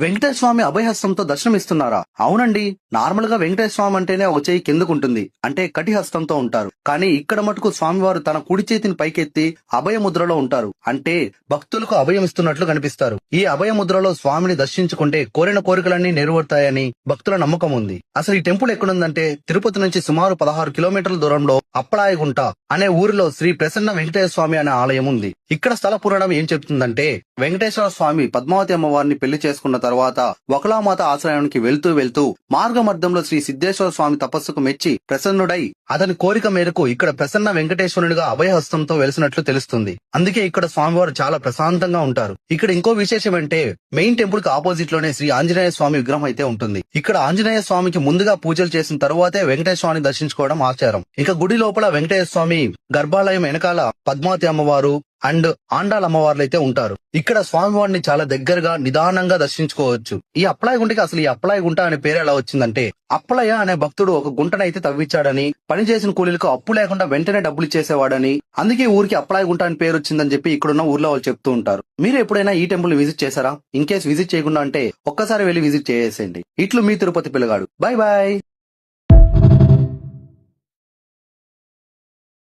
వెంకటేశ్వర స్వామి అభయహస్తంతో దర్శనమిస్తున్నారా? అవునండి. నార్మల్ గా వెంకటేశ్వర స్వామి అంటేనే ఒక చెయ్యి కిందకుంటుంది, అంటే కటి హస్తంతో ఉంటారు. కానీ ఇక్కడ మటుకు స్వామివారు తన కుడి చేతిని పైకెత్తి అభయ ముద్రలో ఉంటారు, అంటే భక్తులకు అభయం ఇస్తున్నట్లు కనిపిస్తారు. ఈ అభయ ముద్రలో స్వామిని దర్శించుకుంటే కోరిన కోరికలన్నీ నెరవేరుతాయని భక్తుల నమ్మకం ఉంది. అసలు ఈ టెంపుల్ ఎక్కడుందంటే తిరుపతి నుంచి సుమారు 16 కిలోమీటర్ల దూరంలో అప్పలాయగుంట అనే ఊరిలో శ్రీ ప్రసన్న వెంకటేశ్వర స్వామి అనే ఆలయం ఉంది. ఇక్కడ స్థల పురాణం ఏం చెప్తుందంటే, వెంకటేశ్వర స్వామి పద్మావతి అమ్మవారిని పెళ్లి చేసుకున్న తర్వాత వకలామాత ఆశ్రయానికి వెళ్తూ వెళ్తూ మార్గమధ్యంలో శ్రీ సిద్ధేశ్వర స్వామి తపస్సుకు మెచ్చి ప్రసన్నుడై అతని కోరిక మేరకు ఇక్కడ ప్రసన్న వెంకటేశ్వరునిగా అభయహస్తంతో వెలిసినట్లు తెలుస్తుంది. అందుకే ఇక్కడ స్వామివారు చాలా ప్రశాంతంగా ఉంటారు. ఇక్కడ ఇంకో విశేషం అంటే, మెయిన్ టెంపుల్ కి ఆపోజిట్ లోనే శ్రీ ఆంజనేయ స్వామి విగ్రహం అయితే ఉంటుంది. ఇక్కడ ఆంజనేయ స్వామికి ముందుగా పూజలు చేసిన తరువాతే వెంకటేశ్వర స్వామిని దర్శించుకోవడం ఆచారం. ఇంకా గుడి లోపల వెంకటేశ్వర స్వామి గర్భాలయం వెనకాల పద్మావతి అమ్మవారు అండ్ ఆండాల్ అమ్మవార్లు అయితే ఉంటారు. ఇక్కడ స్వామివారిని చాలా దగ్గరగా నిదానంగా దర్శించుకోవచ్చు. ఈ అప్పలాయ గుంటకి అసలు ఈ అప్పలాయ గుంట అనే పేరు ఎలా వచ్చిందంటే, అప్పలయ్య అనే భక్తుడు ఒక గుంటనైతే తవ్వించాడని, పనిచేసిన కూలీలకు అప్పు లేకుండా వెంటనే డబ్బులు ఇచ్చేసేవాడని, అందుకే ఊరికి అప్పలాయ గుంట అని పేరు వచ్చిందని చెప్పి ఇక్కడున్న ఊర్లో వాళ్ళు చెప్తూ ఉంటారు. మీరు ఎప్పుడైనా ఈ టెంపుల్ విజిట్ చేశారా? ఇన్ కేస్ విజిట్ చేయకుండా అంటే ఒక్కసారి వెళ్లి విజిట్ చేసేయండి. ఇట్లు మీ తిరుపతి పిల్లగాడు. Bye bye.